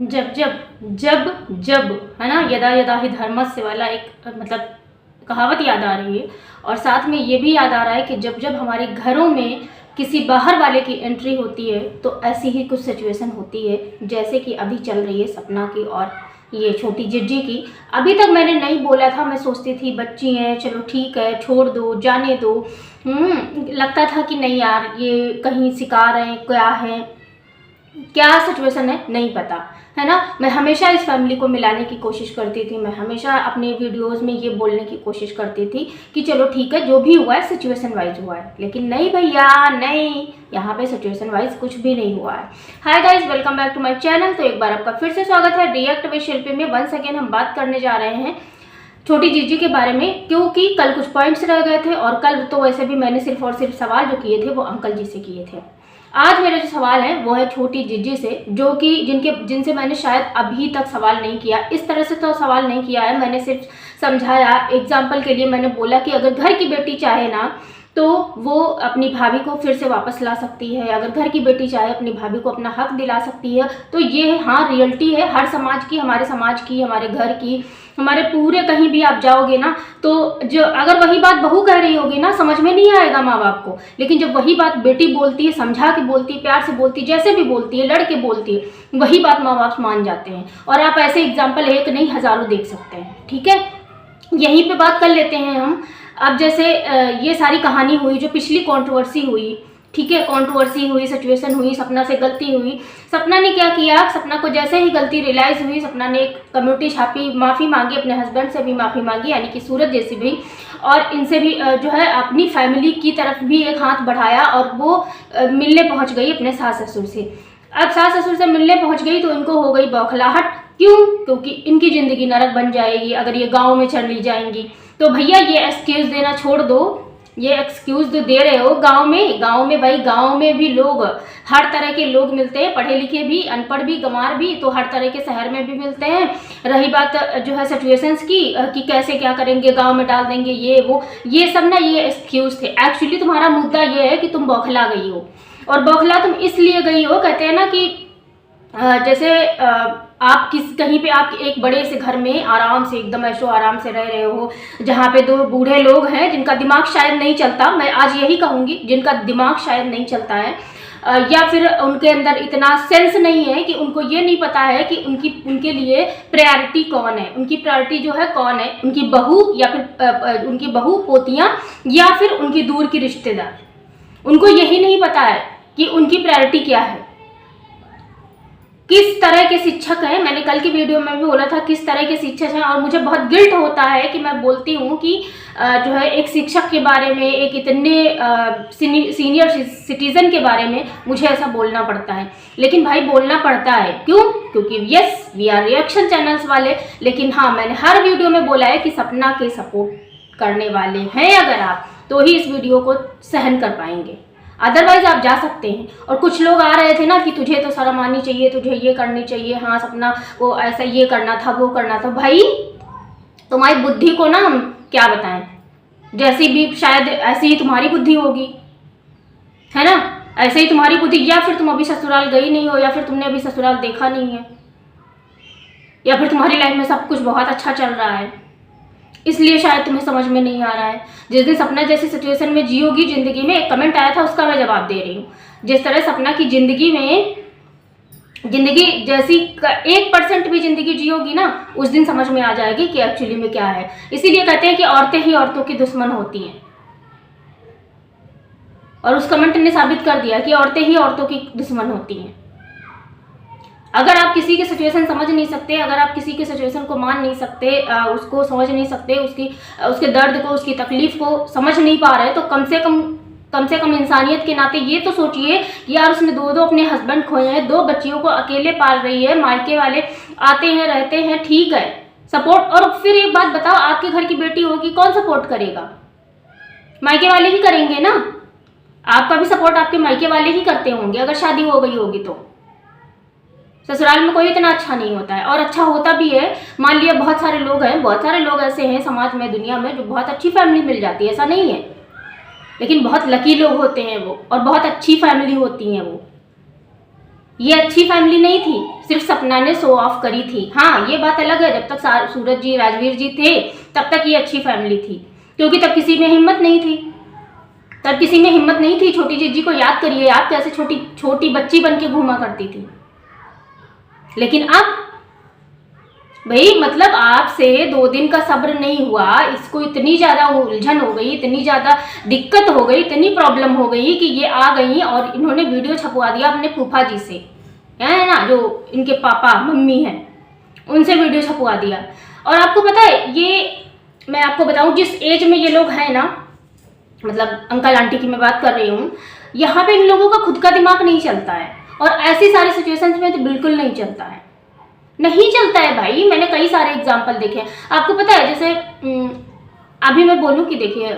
जब जब जब जब है ना, यदा यदा ही धर्मस्य वाला एक मतलब कहावत याद आ रही है। और साथ में ये भी याद आ रहा है कि जब जब हमारे घरों में किसी बाहर वाले की एंट्री होती है तो ऐसी ही कुछ सिचुएशन होती है, जैसे कि अभी चल रही है सपना की और ये छोटी जिज्जी की। अभी तक मैंने नहीं बोला था, मैं सोचती थी बच्ची हैं, चलो ठीक है, छोड़ दो, जाने दो। लगता था कि नहीं यार, ये कहीं शिकार है, क्या है, क्या सिचुएशन है, नहीं पता, है ना। मैं हमेशा इस फैमिली को मिलाने की कोशिश करती थी, मैं हमेशा अपने वीडियोस में ये बोलने की कोशिश करती थी कि चलो ठीक है, जो भी हुआ है सिचुएशन वाइज हुआ है। लेकिन नहीं भैया, नहीं, यहाँ पे सिचुएशन वाइज कुछ भी नहीं हुआ है। Hi guys, welcome back to my channel. तो एक बार आपका फिर से स्वागत है रिएक्ट विद शिल्पी में। वंस अगेन हम बात करने जा रहे हैं छोटी जीजी के बारे में, क्योंकि कल कुछ पॉइंट्स रह गए थे और कल तो वैसे भी मैंने सिर्फ और सिर्फ सवाल जो किए थे वो अंकल जी से किए थे। आज मेरे जो सवाल हैं वो है छोटी जीजी से, जो कि जिनसे मैंने शायद अभी तक सवाल नहीं किया। इस तरह से तो सवाल नहीं किया है, मैंने सिर्फ समझाया। एग्जाम्पल के लिए मैंने बोला कि अगर घर की बेटी चाहे ना तो वो अपनी भाभी को फिर से वापस ला सकती है, अगर घर की बेटी चाहे अपनी भाभी को अपना हक दिला सकती है। तो ये हाँ रियलिटी है हर समाज की, हमारे समाज की, हमारे घर की, हमारे पूरे कहीं भी आप जाओगे ना तो जो अगर वही बात बहू कह रही होगी ना, समझ में नहीं आएगा माँ बाप को। लेकिन जब वही बात बेटी बोलती है, समझा के बोलती है, प्यार से बोलती है, जैसे भी बोलती है, लड़के बोलती है, वही बात माँ बाप मान जाते हैं। और आप ऐसे एग्जाम्पल एक नहीं हजारों देख सकते हैं। ठीक है, यहीं पे बात कर लेते हैं हम। अब जैसे ये सारी कहानी हुई जो पिछली कंट्रोवर्सी हुई, ठीक है, कंट्रोवर्सी हुई, सिचुएशन हुई, सपना से गलती हुई। सपना ने क्या किया, सपना को जैसे ही गलती रियलाइज हुई, सपना ने एक कम्युनिटी छापी, माफ़ी मांगी, अपने हस्बैंड से भी माफ़ी मांगी, यानी कि सूरज जैसी भी, और इनसे भी जो है अपनी फैमिली की तरफ भी एक हाथ बढ़ाया और वो मिलने पहुंच गई अपने सास ससुर से। अब सास ससुर से मिलने पहुंच गई तो इनको हो गई बौखलाहट। क्यों? क्योंकि इनकी ज़िंदगी नरक बन जाएगी अगर ये गाँव में चली जाएंगी। तो भैया ये एक्सक्यूज़ देना छोड़ दो, ये एक्सक्यूज़ जो दे रहे हो गांव में भाई, गांव में भी लोग, हर तरह के लोग मिलते हैं, पढ़े लिखे भी, अनपढ़ भी, गंवार भी, तो हर तरह के शहर में भी मिलते हैं। रही बात जो है सिचुएशंस की कि कैसे क्या करेंगे, गांव में डाल देंगे, ये वो, ये सब ना ये एक्सक्यूज़ थे। एक्चुअली तुम्हारा मुद्दा ये है कि तुम बौखला गई हो, और बौखला तुम इसलिए गई हो, कहते हैं ना कि जैसे आप कहीं पे आप एक बड़े से घर में आराम से एकदम ऐशो आराम से रह रहे हो, जहाँ पे दो बूढ़े लोग हैं जिनका दिमाग शायद नहीं चलता, मैं आज यही कहूँगी, जिनका दिमाग शायद नहीं चलता है, या फिर उनके अंदर इतना सेंस नहीं है कि उनको ये नहीं पता है कि उनके लिए प्रायोरिटी कौन है, उनकी प्रायोरिटी जो है कौन है, उनकी बहू या फिर उनकी बहू पोतियाँ या फिर उनकी दूर की रिश्तेदार। उनको यही नहीं पता है कि उनकी प्रायोरिटी क्या है, किस तरह के शिक्षक हैं। मैंने कल की वीडियो में भी बोला था किस तरह के शिक्षक हैं, और मुझे बहुत गिल्ट होता है कि मैं बोलती हूँ कि जो है एक शिक्षक के बारे में, एक इतने सीनियर सिटीजन के बारे में मुझे ऐसा बोलना पड़ता है। लेकिन भाई बोलना पड़ता है, क्यों? क्योंकि yes we are reaction channels वाले। लेकिन हाँ, मैंने हर वीडियो में बोला है कि सपना के सपोर्ट करने वाले हैं अगर आप, तो ही इस वीडियो को सहन कर पाएंगे, अदरवाइज आप जा सकते हैं। और कुछ लोग आ रहे थे ना कि तुझे तो शर्म आनी चाहिए, तुझे ये करनी चाहिए, हाँ सपना को ऐसा ये करना था, वो करना था। भाई तुम्हारी बुद्धि को ना हम क्या बताएं, जैसी भी शायद ऐसी ही तुम्हारी बुद्धि होगी, है ना, ऐसे ही तुम्हारी बुद्धि। या फिर तुम अभी ससुराल गई नहीं हो, या फिर तुमने अभी ससुराल देखा नहीं है, या फिर तुम्हारी लाइफ में सब कुछ बहुत अच्छा चल रहा है, इसलिए शायद तुम्हें समझ में नहीं आ रहा है। जिस दिन सपना जैसी सिचुएशन में जियोगी जिंदगी में, एक कमेंट आया था उसका मैं जवाब दे रही हूँ, जिस तरह सपना की जिंदगी जैसी 1% भी जिंदगी जियोगी ना, उस दिन समझ में आ जाएगी कि एक्चुअली में क्या है। इसीलिए कहते हैं कि औरतें ही औरतों की दुश्मन होती हैं, और उस कमेंट ने साबित कर दिया कि औरतें ही औरतों की दुश्मन होती हैं। अगर आप किसी की सिचुएशन समझ नहीं सकते, अगर आप किसी की सिचुएशन को मान नहीं सकते, उसको समझ नहीं सकते, उसके दर्द को, उसकी तकलीफ को समझ नहीं पा रहे, तो कम से कम इंसानियत के नाते ये तो सोचिए कि यार उसने दो अपने हस्बैंड खोए हैं, 2 बच्चियों को अकेले पाल रही है, मायके वाले आते हैं रहते हैं, ठीक है, सपोर्ट। और फिर एक बात बताओ, आपके घर की बेटी होगी, कौन सपोर्ट करेगा? मायके वाले ही करेंगे ना। आपका भी सपोर्ट आपके मायके वाले ही करते होंगे अगर शादी हो गई होगी तो। ससुराल में कोई इतना अच्छा नहीं होता है, और अच्छा होता भी है, मान लिया बहुत सारे लोग हैं, बहुत सारे लोग ऐसे हैं समाज में, दुनिया में, जो बहुत अच्छी फैमिली मिल जाती है, ऐसा नहीं है, लेकिन बहुत लकी लोग होते हैं वो, और बहुत अच्छी फैमिली होती हैं वो। ये अच्छी फैमिली नहीं थी, सिर्फ सपना ने शो ऑफ करी थी। हाँ ये बात अलग है, जब तक सूरज जी राजवीर जी थे तब तक ये अच्छी फैमिली थी, क्योंकि तब किसी में हिम्मत नहीं थी, तब किसी में हिम्मत नहीं थी। छोटी जीजी को याद करिए, आप कैसे छोटी छोटी बच्ची बन के घूमा करती थी। लेकिन अब भाई मतलब आपसे 2 दिन का सब्र नहीं हुआ, इसको इतनी ज़्यादा उलझन हो गई, इतनी ज़्यादा दिक्कत हो गई, इतनी प्रॉब्लम हो गई कि ये आ गई और इन्होंने वीडियो छपवा दिया अपने फूफा जी से, है ना, जो इनके पापा मम्मी हैं उनसे वीडियो छपवा दिया। और आपको पता है, ये मैं आपको बताऊं, जिस एज में ये लोग हैं ना, मतलब अंकल आंटी की मैं बात कर रही हूँ, यहाँ पे इन लोगों का खुद का दिमाग नहीं चलता है, और ऐसी सारी सिचुएशंस में तो बिल्कुल नहीं चलता है, नहीं चलता है भाई। मैंने कई सारे एग्जाम्पल देखे हैं। आपको पता है, जैसे अभी मैं बोलूँ कि देखिए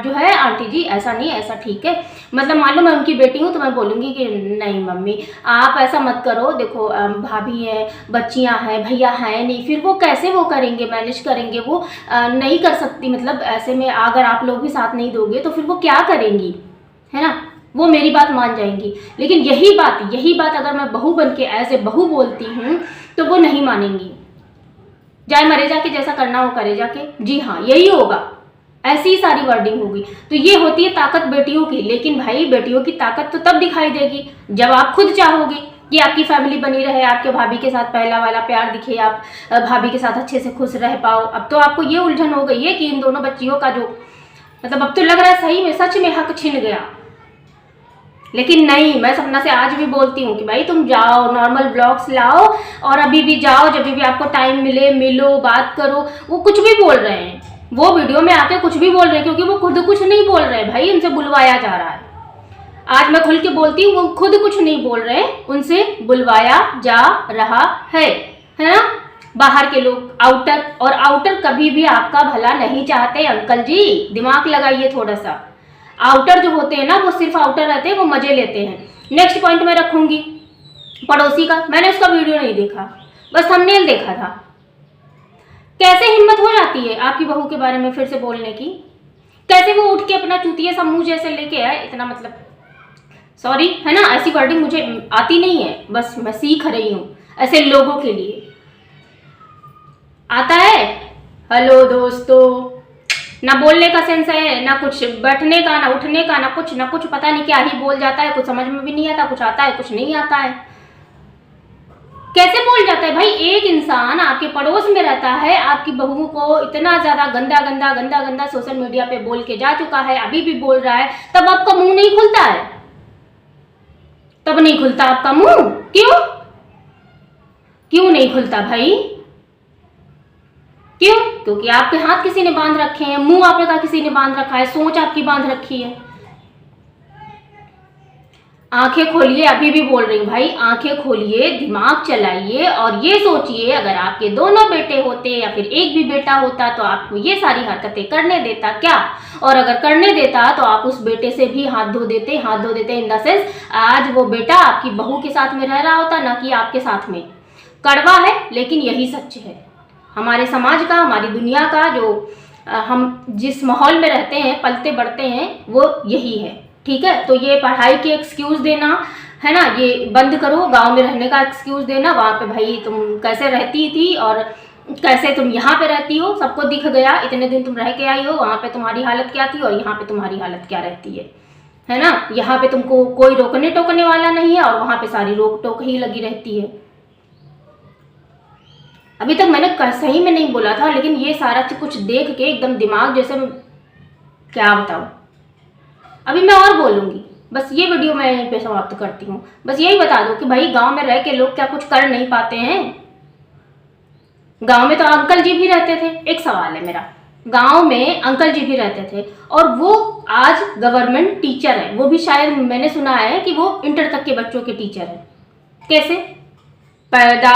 जो है आंटी जी ऐसा नहीं, ऐसा ठीक है, मतलब मान लो मैं उनकी बेटी हूँ तो मैं बोलूँगी कि नहीं मम्मी आप ऐसा मत करो, देखो भाभी है, बच्चियाँ हैं, भैया हैं नहीं, फिर वो कैसे वो करेंगे, मैनेज करेंगे, वो नहीं कर सकती, मतलब ऐसे में अगर आप लोग भी साथ नहीं दोगे तो फिर वो क्या करेंगी, है ना, वो मेरी बात मान जाएंगी। लेकिन यही बात अगर मैं बहू बन के एज ए बहू बोलती हूँ तो वो नहीं मानेंगी, जाए मरे जाके, जैसा करना हो करे जाके, जी हाँ यही होगा, ऐसी सारी वर्डिंग होगी। तो ये होती है ताकत बेटियों की। लेकिन भाई बेटियों की ताकत तो तब दिखाई देगी जब आप खुद चाहोगे कि आपकी फैमिली बनी रहे, आपके भाभी के साथ पहला वाला प्यार दिखे, आप भाभी के साथ अच्छे से खुश रह पाओ। अब तो आपको ये उलझन हो गई है कि इन दोनों बच्चियों का जो, मतलब अब तो लग रहा है सही में सच में हक छिन गया। लेकिन नहीं, मैं सपना से आज भी बोलती हूँ कि भाई तुम जाओ, नॉर्मल ब्लॉग्स लाओ, और अभी भी जाओ, जब भी आपको टाइम मिले मिलो, बात करो। वो कुछ भी बोल रहे हैं, वो वीडियो में आके कुछ भी बोल रहे हैं, क्योंकि वो खुद कुछ नहीं बोल रहे भाई, उनसे बुलवाया जा रहा है। आज मैं खुल के बोलती हूँ, वो खुद कुछ नहीं बोल रहे, उनसे बुलवाया जा रहा है ना, बाहर के लोग, आउटर। और आउटर कभी भी आपका भला नहीं चाहते अंकल जी, दिमाग लगाइए थोड़ा सा। आउटर जो होते हैं ना, वो सिर्फ आउटर रहते हैं, वो मजे लेते हैं। नेक्स्ट पॉइंट मैं रखूंगी पड़ोसी का। मैंने उसका वीडियो नहीं देखा, बस थंबनेल देखा था। कैसे हिम्मत हो जाती है आपकी बहू के बारे में फिर से बोलने की, कैसे वो उठ के अपना चूतिया सा मुंह जैसे लेके आए, इतना मतलब सॉरी है ना, ऐसी वर्डिंग मुझे आती नहीं है, बस मैं सीख रही हूँ ऐसे लोगों के लिए। आता है हेलो दोस्तों, ना बोलने का सेंस है, ना कुछ बैठने का, ना उठने का, ना कुछ पता नहीं क्या ही बोल जाता है, कुछ समझ में भी नहीं आता, कुछ आता है कुछ नहीं आता है। कैसे बोल जाता है भाई? एक इंसान आपके पड़ोस में रहता है, आपकी बहू को इतना ज्यादा गंदा गंदा गंदा गंदा सोशल मीडिया पे बोल के जा चुका है, अभी भी बोल रहा है, तब आपका मुंह नहीं खुलता है? तब नहीं खुलता आपका मुंह, क्यों नहीं खुलता भाई? क्यों? क्योंकि आपके हाथ किसी ने बांध रखे हैं, मुंह आपका किसी ने बांध रखा है, सोच आपकी बांध रखी है। आंखें खोलिए, अभी भी बोल रही हूँ भाई, आंखें खोलिए, दिमाग चलाइए और ये सोचिए, अगर आपके दोनों बेटे होते या फिर एक भी बेटा होता तो आपको ये सारी हरकतें करने देता क्या? और अगर करने देता तो आप उस बेटे से भी हाथ धो देते इन द सेंस आज वो बेटा आपकी बहू के साथ में रह रहा होता, ना कि आपके साथ में। कड़वा है लेकिन यही सच है। हमारे समाज का, हमारी दुनिया का, जो हम जिस माहौल में रहते हैं, पलते बढ़ते हैं, वो यही है। ठीक है, तो ये पढ़ाई के एक्सक्यूज देना है ना, ये बंद करो। गांव में रहने का एक्सक्यूज देना, वहाँ पे भाई तुम कैसे रहती थी और कैसे तुम यहाँ पे रहती हो, सबको दिख गया, इतने दिन तुम रह के आई हो, वहाँ पे तुम्हारी हालत क्या थी और यहाँ पे तुम्हारी हालत क्या रहती है ना। यहाँ पे तुमको कोई रोकने टोकने वाला नहीं है और वहाँ पे सारी रोक टोक ही लगी रहती है। अभी तक मैंने सही में नहीं बोला था, लेकिन ये सारा कुछ देख के एकदम दिमाग जैसे, क्या बताऊं। अभी मैं और बोलूंगी, बस ये वीडियो मैं यहीं पे समाप्त करती हूँ। बस यही बता दो कि भाई गांव में रह के लोग क्या कुछ कर नहीं पाते हैं? गांव में तो अंकल जी भी रहते थे। एक सवाल है मेरा, गांव में अंकल जी भी रहते थे और वो आज गवर्नमेंट टीचर है, वो भी शायद मैंने सुना है कि वो इंटर तक के बच्चों के टीचर है। कैसे? पैदा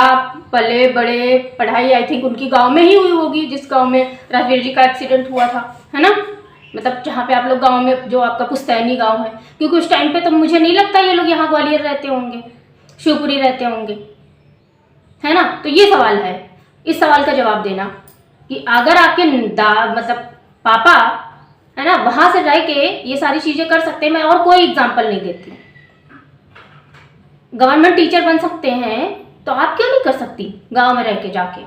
पले बड़े, पढ़ाई आई थिंक उनकी गांव में ही हुई होगी, जिस गांव में राजवीर जी का एक्सीडेंट हुआ था, है ना, मतलब जहाँ पे आप लोग गांव में, जो आपका पुश्तैनी गांव है, क्योंकि उस टाइम पे तो मुझे नहीं लगता ये लोग यहाँ ग्वालियर रहते होंगे, शिवपुरी रहते होंगे, है ना। तो ये सवाल है, इस सवाल का जवाब देना कि अगर आपके मतलब पापा है ना वहां से रह के ये सारी चीजें कर सकते हैं। मैं और कोई एग्जाम्पल नहीं देती, गवर्नमेंट टीचर बन सकते हैं तो आप क्यों नहीं कर सकती गांव में रह के जाके?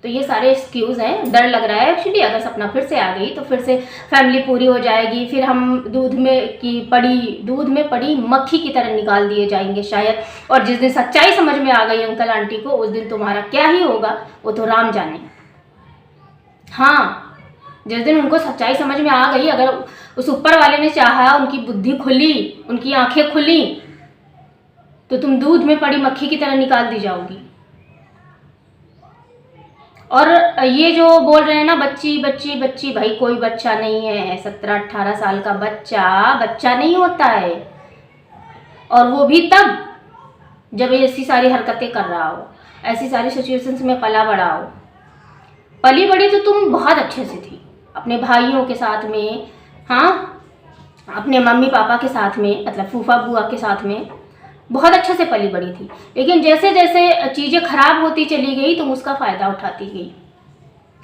तो ये सारे एक्सक्यूज़ हैं। डर लग रहा है एक्चुअली, अगर सपना फिर से आ गई तो फिर से फैमिली पूरी हो जाएगी, फिर हम दूध में पड़ी मक्खी की तरह निकाल दिए जाएंगे शायद। और जिस दिन सच्चाई समझ में आ गई अंकल आंटी को, उस दिन तुम्हारा क्या ही होगा वो तो राम जाने। हाँ, जिस दिन उनको सच्चाई समझ में आ गई, अगर उस ऊपर वाले ने चाहा, उनकी बुद्धि खुली, उनकी आंखें खुली, तो तुम दूध में पड़ी मक्खी की तरह निकाल दी जाओगी। और ये जो बोल रहे हैं ना बच्ची बच्ची बच्ची, भाई कोई बच्चा नहीं है। 17-18 साल का बच्चा नहीं होता है, और वो भी तब जब ऐसी सारी हरकतें कर रहा हो, ऐसी सारी सिचुएशंस में पला बड़ा हो। पली बड़ी तो तुम बहुत अच्छे से थी, अपने भाइयों के साथ में, हाँ, अपने मम्मी पापा के साथ में, मतलब फूफा बुआ के साथ में बहुत अच्छे से पली बड़ी थी। लेकिन जैसे जैसे चीज़ें खराब होती चली गई तुम उसका फ़ायदा उठाती गई।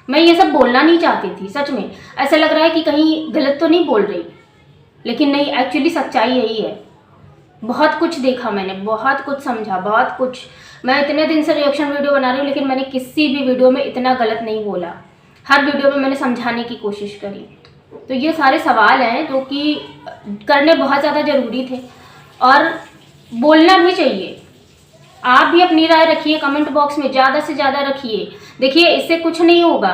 मैं ये सब बोलना नहीं चाहती थी, सच में ऐसा लग रहा है कि कहीं गलत तो नहीं बोल रही, लेकिन नहीं, एक्चुअली सच्चाई यही है। बहुत कुछ देखा मैंने, बहुत कुछ समझा, बहुत कुछ। मैं इतने दिन से रिएक्शन वीडियो बना रही हूँ, लेकिन मैंने किसी भी वीडियो में इतना गलत नहीं बोला। हर वीडियो में मैंने समझाने की कोशिश करी। तो ये सारे सवाल हैं जो कि करने बहुत ज़्यादा ज़रूरी थे, और बोलना भी चाहिए। आप भी अपनी राय रखिए कमेंट बॉक्स में, ज़्यादा से ज़्यादा रखिए। देखिए, इससे कुछ नहीं होगा,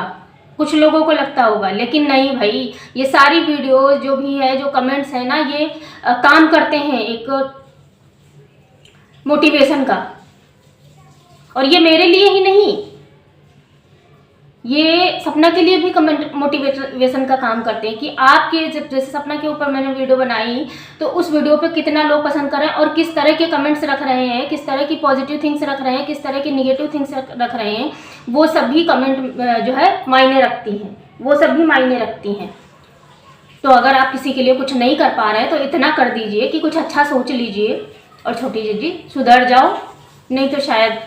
कुछ लोगों को लगता होगा, लेकिन नहीं भाई, ये सारी वीडियो जो भी है, जो कमेंट्स है ना, ये काम करते हैं एक मोटिवेशन का। और ये मेरे लिए ही नहीं, ये सपना के लिए भी कमेंट मोटिवेशन का काम करते हैं कि आपके जैसे सपना के ऊपर मैंने वीडियो बनाई तो उस वीडियो पे कितना लोग पसंद कर रहे हैं, और किस तरह के कमेंट्स रख रहे हैं, किस तरह की पॉजिटिव थिंग्स रख रहे हैं, किस तरह की निगेटिव थिंग्स रख रहे हैं। वो सभी कमेंट जो है मायने रखती हैं, वो सभी मायने रखती हैं। तो अगर आप किसी के लिए कुछ नहीं कर पा रहे हैं तो इतना कर दीजिए कि कुछ अच्छा सोच लीजिए, और छोटी जीजी सुधर जाओ। नहीं तो शायद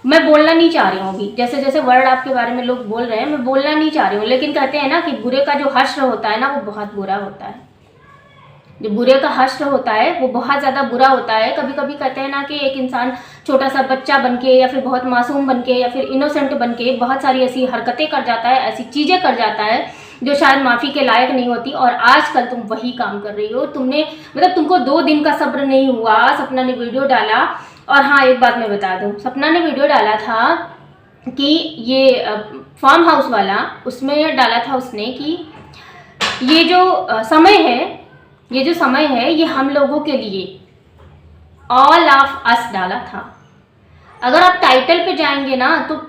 मैं बोलना नहीं चाह रही हूँ अभी, जैसे जैसे वर्ड आपके बारे में लोग बोल रहे हैं, मैं बोलना नहीं चाह रही हूँ, लेकिन कहते हैं ना कि बुरे का जो हश्र होता है ना, वो बहुत बुरा होता है। जो बुरे का हश्र होता है वो बहुत ज़्यादा बुरा होता है। कभी कभी कहते हैं ना कि एक इंसान छोटा सा बच्चा बनके, या फिर बहुत मासूम बनके, या फिर इनोसेंट बनके बहुत सारी ऐसी हरकतें कर जाता है, ऐसी चीज़ें कर जाता है जो शायद माफ़ी के लायक नहीं होती। और आजकल तुम वही काम कर रही हो। तुमने मतलब तुमको 2 दिन का सब्र नहीं हुआ, सपना ने वीडियो डाला। और हाँ, एक बात मैं बता दूँ, सपना ने वीडियो डाला था कि ये फार्म हाउस वाला, उसमें डाला था उसने कि ये जो समय है ये हम लोगों के लिए, ऑल ऑफ अस डाला था। अगर आप टाइटल पे जाएंगे ना तो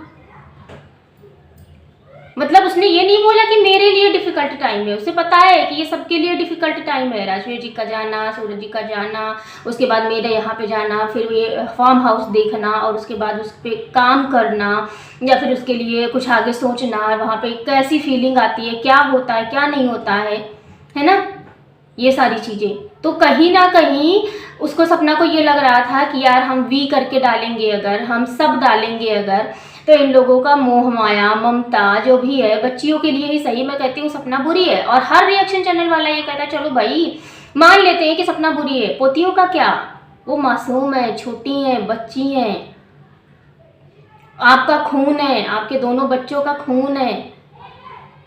मतलब उसने ये नहीं बोला कि मेरे लिए डिफिकल्ट टाइम है, उसे पता है कि ये सबके लिए डिफिकल्ट टाइम है। राजवीर जी का जाना, सूरज जी का जाना, उसके बाद मेरे यहाँ पे जाना, फिर ये फार्म हाउस देखना, और उसके बाद उस पर काम करना, या फिर उसके लिए कुछ आगे सोचना, वहाँ पे कैसी फीलिंग आती है, क्या होता है क्या नहीं होता है ना, ये सारी चीज़ें। तो कहीं ना कहीं उसको, सपना को ये लग रहा था कि यार हम वी करके डालेंगे, अगर हम सब डालेंगे अगर, तो इन लोगों का मोह माया ममता जो भी है बच्चियों के लिए ही सही, मैं कहती हूँ सपना बुरी है। और हर रिएक्शन चैनल वाला ये कहता है चलो भाई मान लेते हैं कि सपना बुरी है, पोतियों का क्या, वो मासूम है, छोटी हैं, बच्ची हैं, आपका खून है, आपके दोनों बच्चों का खून है,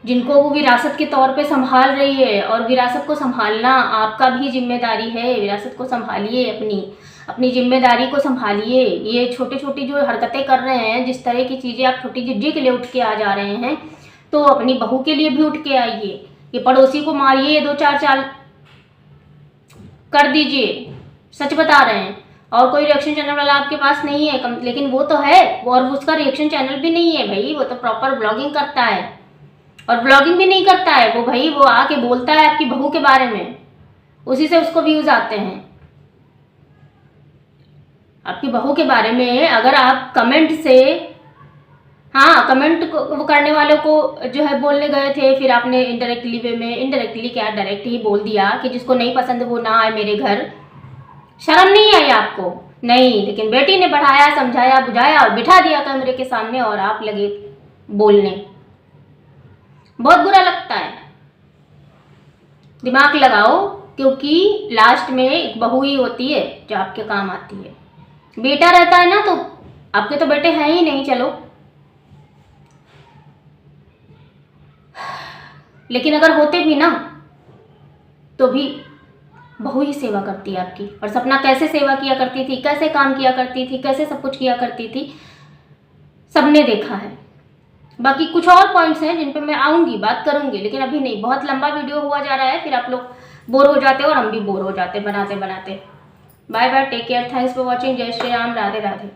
जिनको वो विरासत के तौर पे संभाल रही है। और विरासत को संभालना आपका भी जिम्मेदारी है। विरासत को संभालिए, अपनी जिम्मेदारी को संभालिए। ये छोटी छोटी जो हरकतें कर रहे हैं, जिस तरह की चीज़ें आप छोटी जिज्जी के लिए उठ के आ जा रहे हैं, तो अपनी बहू के लिए भी उठ के आइए। ये पड़ोसी को मारिए, 2-4 चाल कर दीजिए, सच बता रहे हैं। और कोई रिएक्शन चैनल वाला आपके पास नहीं है, लेकिन वो तो है, और उसका रिएक्शन चैनल भी नहीं है भाई, वो तो प्रॉपर ब्लॉगिंग करता है। और ब्लॉगिंग भी नहीं करता है वो भाई, वो आके बोलता है आपकी बहू के बारे में, उसी से उसको व्यूज आते हैं। आपकी बहू के बारे में अगर आप कमेंट से, हाँ, कमेंट वो करने वालों को जो है बोलने गए थे, फिर आपने इनडायरेक्टली वे में, इनडायरेक्टली क्या डायरेक्ट ही बोल दिया कि जिसको नहीं पसंद वो ना आए मेरे घर। शर्म नहीं आई आपको? नहीं, लेकिन बेटी ने बढ़ाया, समझाया, बुझाया और बिठा दिया कैमरे के सामने, और आप लगे बोलने। बहुत बुरा लगता है। दिमाग लगाओ, क्योंकि लास्ट में एक बहू ही होती है जो आपके काम आती है। बेटा रहता है ना, तो आपके तो बेटे हैं ही नहीं, चलो, लेकिन अगर होते भी ना तो भी बहू ही सेवा करती है आपकी। और सपना कैसे सेवा किया करती थी, कैसे काम किया करती थी, कैसे सब कुछ किया करती थी, सबने देखा है। बाकी कुछ और पॉइंट्स हैं जिन पे मैं आऊँगी, बात करूँगी, लेकिन अभी नहीं, बहुत लंबा वीडियो हुआ जा रहा है, फिर आप लोग बोर हो जाते हो और हम भी बोर हो जाते बनाते बनाते। Bye bye, take care, thanks for watching, जय श्री राम, राधे राधे।